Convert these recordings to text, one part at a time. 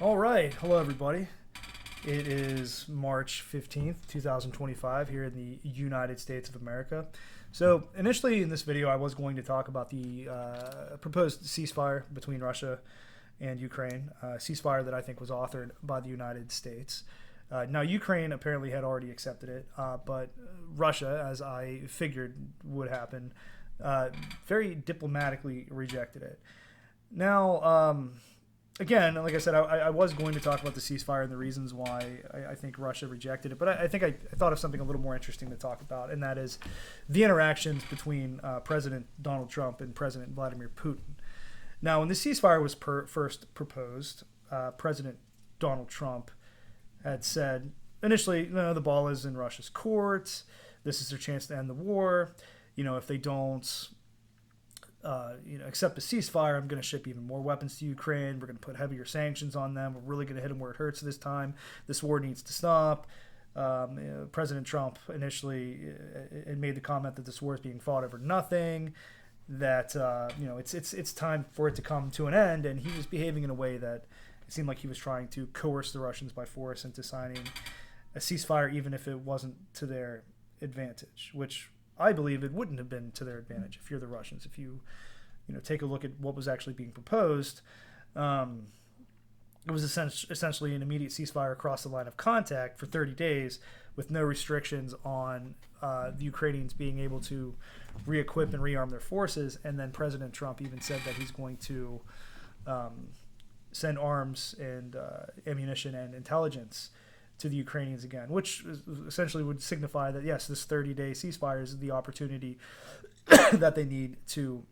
All right. Hello, everybody. It is March 15th, 2025, here in the United States of America. So, initially in this video, I was going to talk about the proposed ceasefire between Russia and Ukraine, ceasefire that I think was authored by the United States. Now, Ukraine apparently had already accepted it, but Russia, as I figured would happen, very diplomatically rejected it. Now, again, like I said, I was going to talk about the ceasefire and the reasons why I think Russia rejected it, but I think I thought of something a little more interesting to talk about, and that is the interactions between President Donald Trump and President Vladimir Putin. Now, when the ceasefire was first proposed, President Donald Trump had said initially, no, the ball is in Russia's court. This is their chance to end the war. If they don't accept a ceasefire, I'm going to ship even more weapons to Ukraine. We're going to put heavier sanctions on them. We're really going to hit them where it hurts this time. This war needs to stop. President Trump initially it made the comment that this war is being fought over nothing, that it's time for it to come to an end, and he was behaving in a way that it seemed like he was trying to coerce the Russians by force into signing a ceasefire, even if it wasn't to their advantage, which I believe it wouldn't have been to their advantage if you're the Russians. If you take a look at what was actually being proposed, it was essentially an immediate ceasefire across the line of contact for 30 days with no restrictions on the Ukrainians being able to re-equip and rearm their forces. And then President Trump even said that he's going to send arms and ammunition and intelligence to the Ukrainians again, which essentially would signify that, yes, this 30-day ceasefire is the opportunity that they need to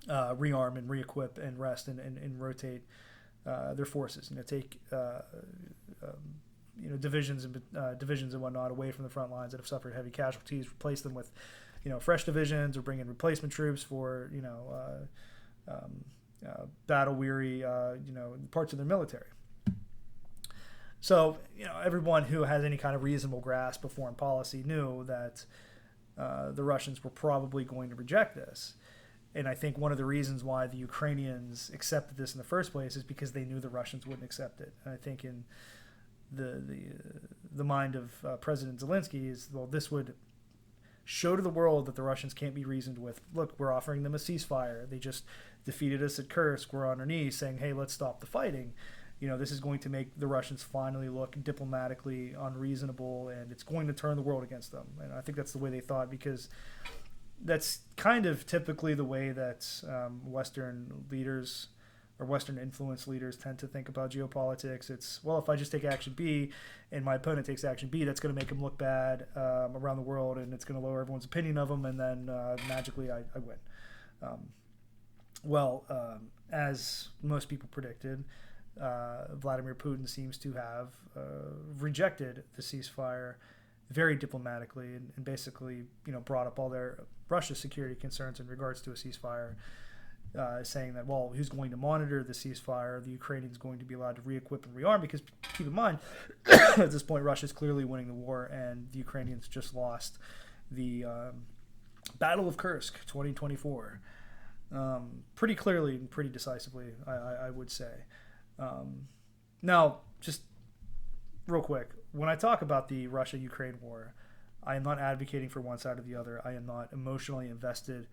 rearm and re-equip and rest and rotate their forces. Take divisions and whatnot away from the front lines that have suffered heavy casualties, replace them with fresh divisions, or bring in replacement troops for battle-weary parts of their military. So, everyone who has any kind of reasonable grasp of foreign policy knew that the Russians were probably going to reject this. And I think one of the reasons why the Ukrainians accepted this in the first place is because they knew the Russians wouldn't accept it. And I think in the mind of President Zelensky is, well, this would show to the world that the Russians can't be reasoned with. Look, we're offering them a ceasefire. They just defeated us at Kursk. We're on our knees saying, hey, let's stop the fighting. This is going to make the Russians finally look diplomatically unreasonable, and it's going to turn the world against them. And I think that's the way they thought, because that's kind of typically the way that Western leaders or Western influence leaders tend to think about geopolitics. It's, well, if I just take action B and my opponent takes action B, that's going to make them look bad around the world, and it's going to lower everyone's opinion of them, and then magically I win. As most people predicted, Vladimir Putin seems to have rejected the ceasefire very diplomatically, and basically, brought up all their Russia's security concerns in regards to a ceasefire, saying that, well, who's going to monitor the ceasefire? The Ukrainians going to be allowed to re-equip and rearm, because keep in mind, at this point, Russia's clearly winning the war, and the Ukrainians just lost the Battle of Kursk 2024 pretty clearly and pretty decisively, I would say. Now, just real quick, when I talk about the Russia-Ukraine war, I am not advocating for one side or the other. I am not emotionally invested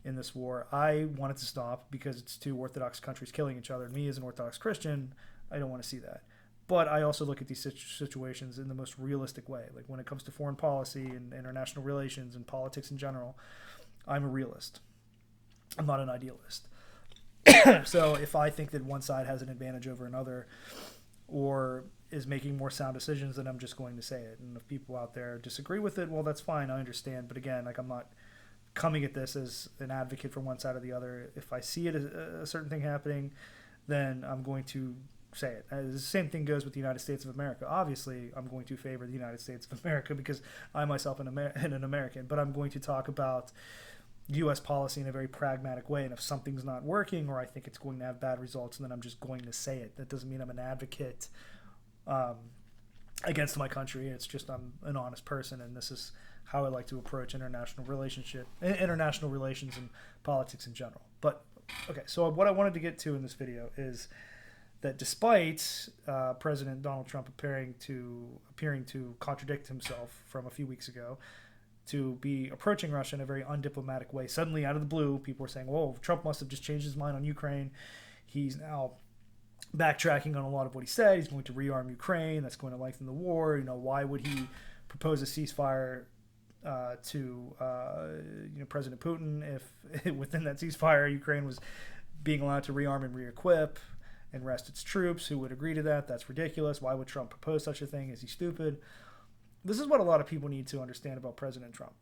in this war. I want it to stop because it's two Orthodox countries killing each other. And me, as an Orthodox Christian, I don't want to see that. But I also look at these situations in the most realistic way. Like when it comes to foreign policy and international relations and politics in general, I'm a realist. I'm not an idealist. So if I think that one side has an advantage over another, or is making more sound decisions, then I'm just going to say it. And if people out there disagree with it, well, that's fine. I understand. But again, I'm not coming at this as an advocate for one side or the other. If I see it as a certain thing happening, then I'm going to say it. The same thing goes with the United States of America. Obviously, I'm going to favor the United States of America because I myself am an American. But I'm going to talk about U.S. policy in a very pragmatic way, and if something's not working, or I think it's going to have bad results, then I'm just going to say it. That doesn't mean I'm an advocate against my country. It's just I'm an honest person, and this is how I like to approach international relations and politics in general. But okay, so what I wanted to get to in this video is that despite President Donald Trump appearing to contradict himself from a few weeks ago, to be approaching Russia in a very undiplomatic way. Suddenly, out of the blue, people were saying, whoa, Trump must have just changed his mind on Ukraine. He's now backtracking on a lot of what he said. He's going to rearm Ukraine. That's going to lengthen the war. Why would he propose a ceasefire to President Putin if within that ceasefire Ukraine was being allowed to rearm and re-equip and rest its troops? Who would agree to that? That's ridiculous. Why would Trump propose such a thing? Is he stupid? This is what a lot of people need to understand about President Trump.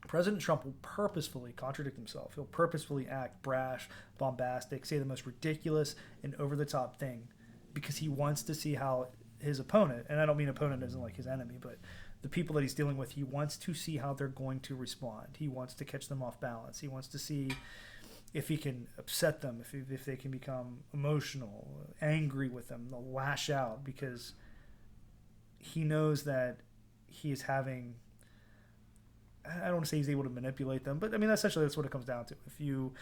President Trump will purposefully contradict himself. He'll purposefully act brash, bombastic, say the most ridiculous and over-the-top thing because he wants to see how his opponent, and I don't mean opponent as in like his enemy, but the people that he's dealing with, he wants to see how they're going to respond. He wants to catch them off balance. He wants to see if he can upset them, if they can become emotional, angry with them, they'll lash out because he knows that he is having, I don't want to say he's able to manipulate them, but I mean, essentially that's what it comes down to. If you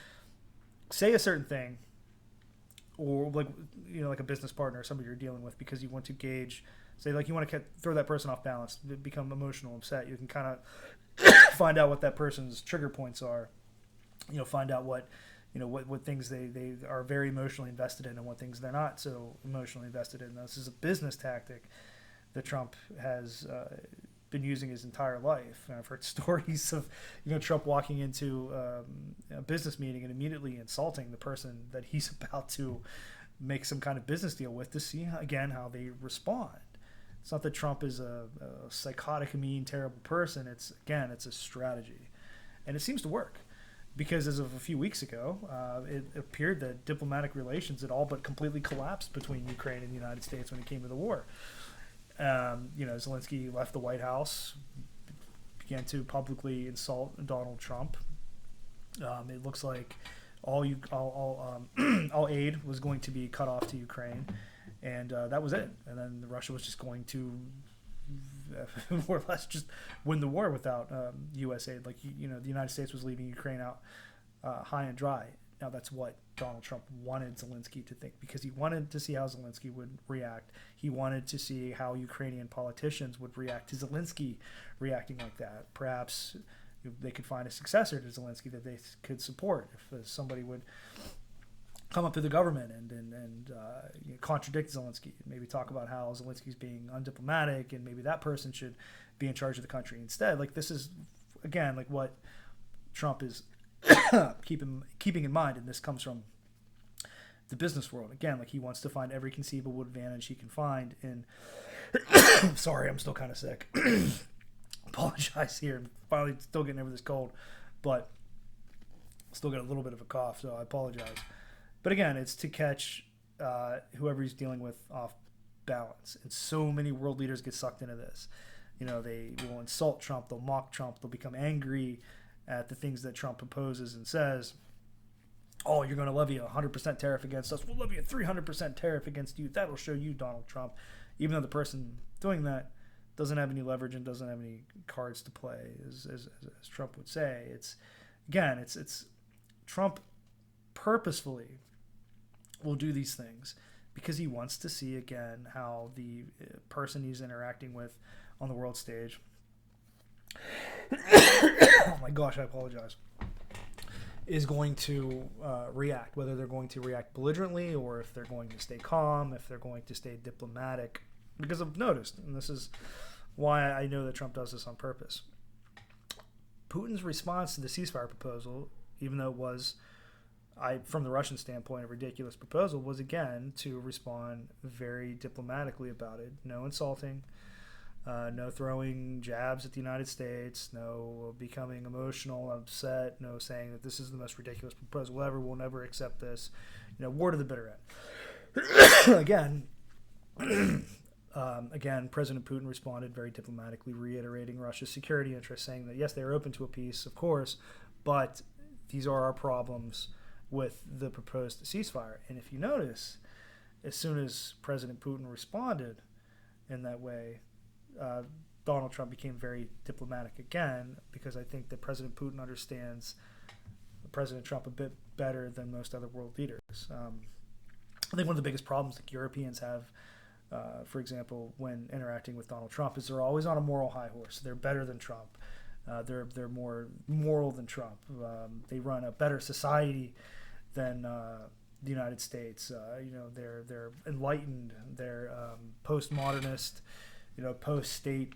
say a certain thing, or like a business partner or somebody you're dealing with because you want to gauge, say like you want to throw that person off balance, become emotional, upset, you can kind of find out what that person's trigger points are, find out what things they are very emotionally invested in and what things they're not so emotionally invested in. This is a business tactic that Trump has been using his entire life. And I've heard stories of Trump walking into a business meeting and immediately insulting the person that he's about to make some kind of business deal with to see again how they respond. It's not that Trump is a psychotic, mean, terrible person. It's a strategy, and it seems to work. Because as of a few weeks ago, it appeared that diplomatic relations had all but completely collapsed between Ukraine and the United States when it came to the war. Zelensky left the White House, began to publicly insult Donald Trump. It looks like all aid was going to be cut off to Ukraine, and that was it. And then Russia was just going to more or less just win the war without U.S. aid. Like, the United States was leaving Ukraine out high and dry. Now, that's what Donald Trump wanted Zelensky to think because he wanted to see how Zelensky would react. He wanted to see how Ukrainian politicians would react to Zelensky reacting like that. Perhaps they could find a successor to Zelensky that they could support if somebody would come up to the government and contradict Zelensky, maybe talk about how Zelensky's being undiplomatic and maybe that person should be in charge of the country instead. Like, this is, again, like what Trump is keeping in mind, and this comes from the business world. Again, like he wants to find every conceivable advantage he can find in sorry, I'm still kind of sick. Apologize here. I'm finally still getting over this cold, but still got a little bit of a cough, so I apologize. But again, it's to catch whoever he's dealing with off balance. And so many world leaders get sucked into this. They will insult Trump, they'll mock Trump, they'll become angry at the things that Trump proposes and says. Oh, you're going to levy a 100% tariff against us. We'll levy a 300% tariff against you. That'll show you, Donald Trump. Even though the person doing that doesn't have any leverage and doesn't have any cards to play, as Trump would say. It's Trump purposefully will do these things because he wants to see again how the person he's interacting with on the world stage oh my gosh, I apologize, is going to react, whether they're going to react belligerently or if they're going to stay calm, if they're going to stay diplomatic. Because I've noticed, and this is why I know that Trump does this on purpose, Putin's response to the ceasefire proposal, even though it was, from the Russian standpoint, a ridiculous proposal, was again to respond very diplomatically about it. No insulting, no throwing jabs at the United States, no becoming emotional, upset, no saying that this is the most ridiculous proposal ever, we'll never accept this. War to the bitter end. Again, President Putin responded very diplomatically, reiterating Russia's security interests, saying that yes, they are open to a peace, of course, but these are our problems with the proposed ceasefire. And if you notice, as soon as President Putin responded in that way, Donald Trump became very diplomatic again, because I think that President Putin understands President Trump a bit better than most other world leaders. I think one of the biggest problems that Europeans have, for example, when interacting with Donald Trump, is they're always on a moral high horse. They're better than Trump. They're more moral than Trump. They run a better society than the United States. They're enlightened. They're postmodernist, post-state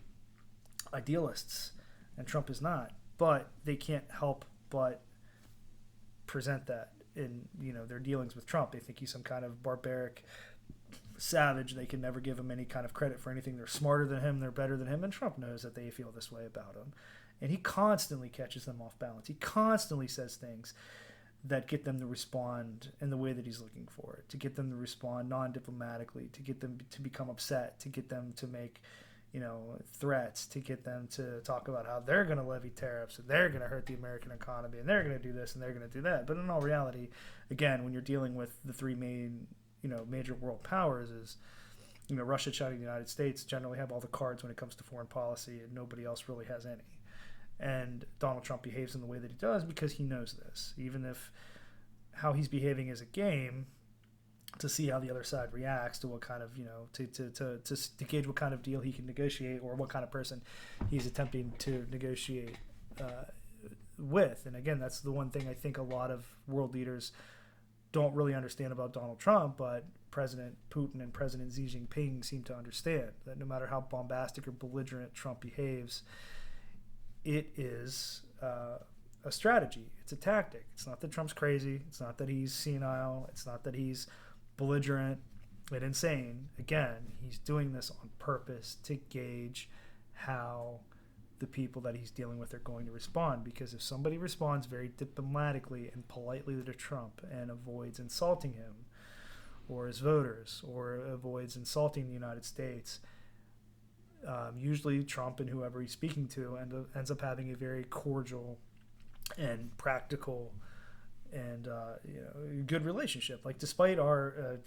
idealists, and Trump is not. But they can't help but present that in their dealings with Trump. They think he's some kind of barbaric savage. They can never give him any kind of credit for anything. They're smarter than him. They're better than him. And Trump knows that they feel this way about him. And he constantly catches them off balance. He constantly says things that get them to respond in the way that he's looking for it, to get them to respond non-diplomatically, to get them to become upset, to get them to make threats, to get them to talk about how they're going to levy tariffs and they're going to hurt the American economy and they're going to do this and they're going to do that. But in all reality, again, when you're dealing with the three main, major world powers, is Russia, China, and the United States generally have all the cards when it comes to foreign policy, and nobody else really has any. And Donald Trump behaves in the way that he does because he knows this. Even if how he's behaving is a game, to see how the other side reacts to what kind of, to gauge what kind of deal he can negotiate, or what kind of person he's attempting to negotiate with. And again, that's the one thing I think a lot of world leaders don't really understand about Donald Trump, but President Putin and President Xi Jinping seem to understand that no matter how bombastic or belligerent Trump behaves, it is a strategy. It's a tactic. It's not that Trump's crazy. It's not that he's senile. It's not that he's belligerent and insane. Again, he's doing this on purpose to gauge how the people that he's dealing with are going to respond. Because if somebody responds very diplomatically and politely to Trump and avoids insulting him or his voters, or avoids insulting the United States, usually Trump and whoever he's speaking to ends up having a very cordial and practical and good relationship. Like, despite our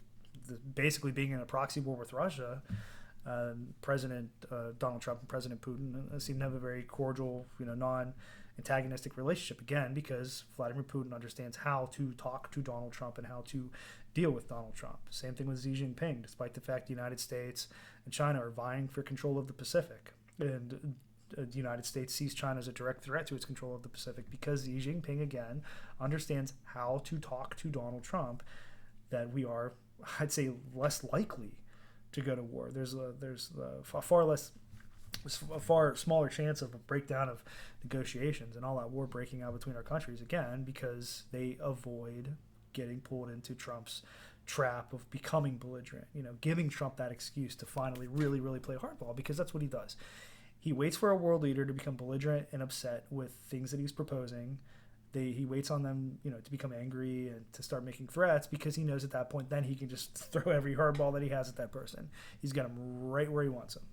basically being in a proxy war with Russia, President Donald Trump and President Putin seem to have a very cordial, non-antagonistic relationship, again, because Vladimir Putin understands how to talk to Donald Trump and how to deal with Donald Trump. Same thing with Xi Jinping, despite the fact the United States and China are vying for control of the Pacific. And the United States sees China as a direct threat to its control of the Pacific, because Xi Jinping, again, understands how to talk to Donald Trump, that we are, I'd say, less likely to go to war. There's a far smaller chance of a breakdown of negotiations and all that war breaking out between our countries, again, because they avoid getting pulled into Trump's trap of becoming belligerent, giving Trump that excuse to finally really, really play hardball, because that's what he does. He waits for a world leader to become belligerent and upset with things that he's proposing. He waits on them, to become angry and to start making threats, because he knows at that point then he can just throw every hardball that he has at that person. He's got him right where he wants him.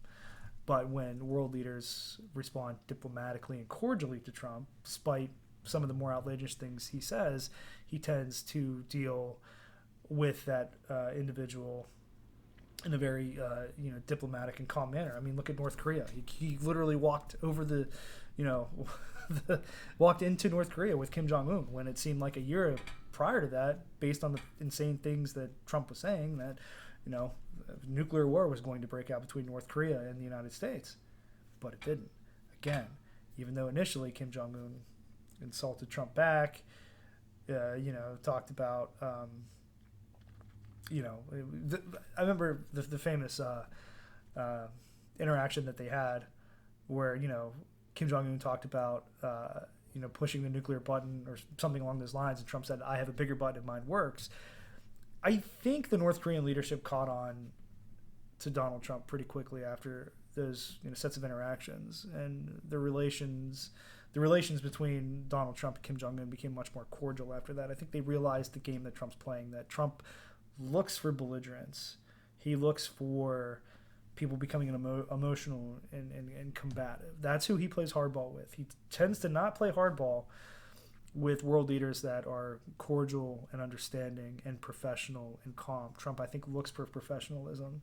But when world leaders respond diplomatically and cordially to Trump, despite some of the more outlandish things he says, he tends to deal with that individual in a very diplomatic and calm manner. I mean, look at North Korea. He literally walked over walked into North Korea with Kim Jong-un, when it seemed like a year prior to that, based on the insane things that Trump was saying, that nuclear war was going to break out between North Korea and the United States. But it didn't. Again, even though initially Kim Jong-un insulted Trump back, talked about I remember the famous interaction that they had, where Kim Jong-un talked about pushing the nuclear button or something along those lines, and Trump said, "I have a bigger button and mine works." I think the North Korean leadership caught on to Donald Trump pretty quickly after those sets of interactions, and the relations between Donald Trump and Kim Jong-un became much more cordial after that. I think they realized the game that Trump's playing, that Trump looks for belligerence. He looks for people becoming emotional and combative. That's who he plays hardball with. He tends to not play hardball with world leaders that are cordial and understanding and professional and calm. Trump, I think, looks for professionalism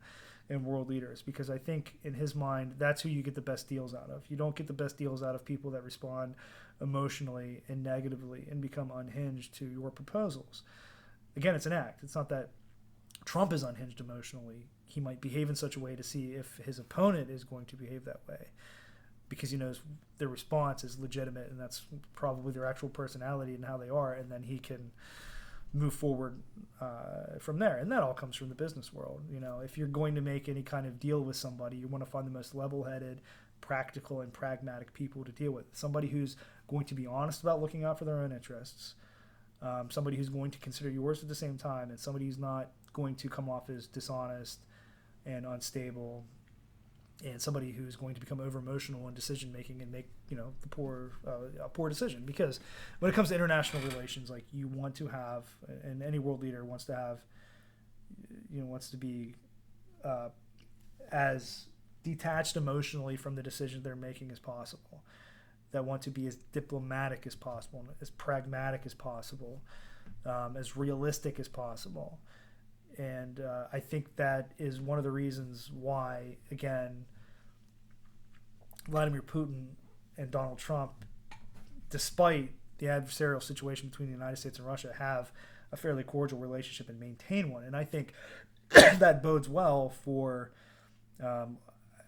in world leaders, because I think in his mind, that's who you get the best deals out of. You don't get the best deals out of people that respond emotionally and negatively and become unhinged to your proposals. Again, it's an act. It's not that Trump is unhinged emotionally, he might behave in such a way to see if his opponent is going to behave that way, because he knows their response is legitimate and that's probably their actual personality and how they are, and then he can move forward from there. And that all comes from the business world. If you're going to make any kind of deal with somebody, you want to find the most level-headed, practical, and pragmatic people to deal with. Somebody who's going to be honest about looking out for their own interests, somebody who's going to consider yours at the same time, and somebody who's not going to come off as dishonest and unstable, and somebody who's going to become over emotional in decision making and make a poor decision. Because when it comes to international relations, like, you want to have, and any world leader wants to have, wants to be as detached emotionally from the decision they're making as possible, that want to be as diplomatic as possible, as pragmatic as possible, as realistic as possible. And I think that is one of the reasons why, again, Vladimir Putin and Donald Trump, despite the adversarial situation between the United States and Russia, have a fairly cordial relationship and maintain one. And I think that bodes well for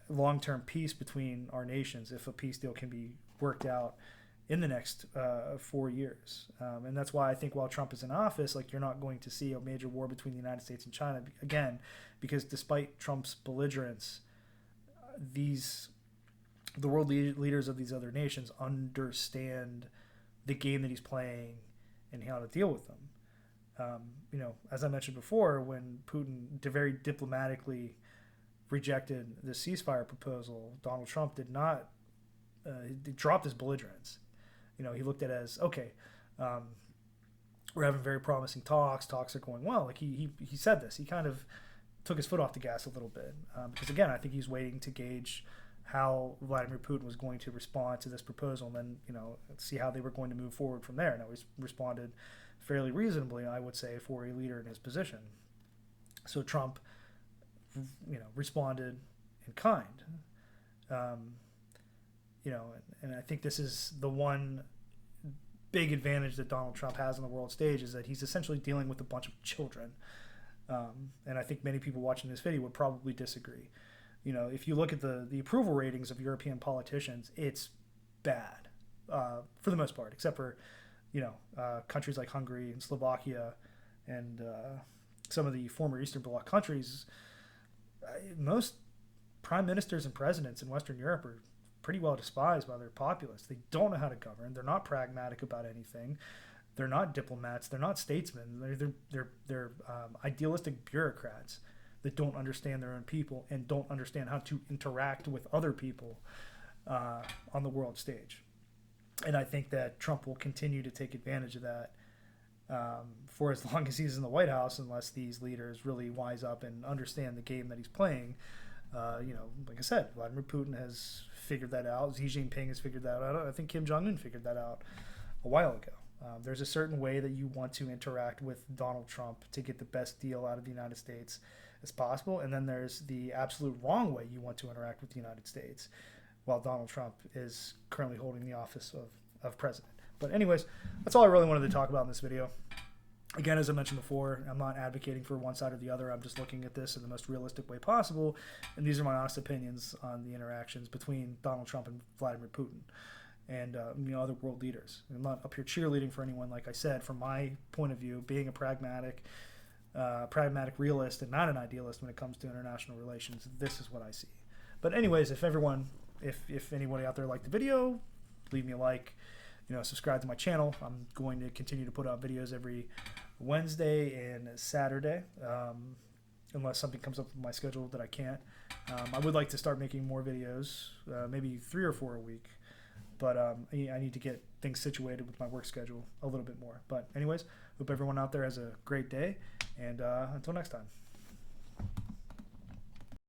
long-term peace between our nations, if a peace deal can be worked out in the next 4 years. And that's why I think while Trump is in office, like, you're not going to see a major war between the United States and China, again, because despite Trump's belligerence, the world leaders of these other nations understand the game that he's playing and how to deal with them. As I mentioned before, when Putin very diplomatically rejected the ceasefire proposal, Donald Trump did not, he dropped his belligerence. He looked at it as, okay, we're having very promising talks are going well. Like, he said this, he kind of took his foot off the gas a little bit, because again, I think he's waiting to gauge how Vladimir Putin was going to respond to this proposal, and then see how they were going to move forward from there. Now, he's responded fairly reasonably, I would say, for a leader in his position. So Trump responded in kind. And I think this is the one big advantage that Donald Trump has on the world stage, is that he's essentially dealing with a bunch of children. And I think many people watching this video would probably disagree. If you look at the approval ratings of European politicians, it's bad for the most part, except for, countries like Hungary and Slovakia and some of the former Eastern Bloc countries. Most prime ministers and presidents in Western Europe are pretty well despised by their populace. They don't know how to govern. They're not pragmatic about anything. They're not diplomats. They're not statesmen. They're idealistic bureaucrats that don't understand their own people and don't understand how to interact with other people on the world stage. And I think that Trump will continue to take advantage of that for as long as he's in the White House, unless these leaders really wise up and understand the game that he's playing. Like I said, Vladimir Putin has figured that out. Xi Jinping has figured that out. I think Kim Jong-un figured that out a while ago. There's a certain way that you want to interact with Donald Trump to get the best deal out of the United States as possible. And then there's the absolute wrong way you want to interact with the United States while Donald Trump is currently holding the office of president. But anyways, that's all I really wanted to talk about in this video. Again, as I mentioned before, I'm not advocating for one side or the other. I'm just looking at this in the most realistic way possible. And these are my honest opinions on the interactions between Donald Trump and Vladimir Putin and other world leaders. I'm not up here cheerleading for anyone. Like I said, from my point of view, being a pragmatic realist and not an idealist when it comes to international relations, this is what I see. But anyways, if anybody out there liked the video, leave me a like. Subscribe to my channel. I'm going to continue to put out videos every Wednesday and Saturday, unless something comes up with my schedule that I can't. I would like to start making more videos, maybe 3 or 4 a week, but I need to get things situated with my work schedule a little bit more. But anyways, hope everyone out there has a great day, and until next time.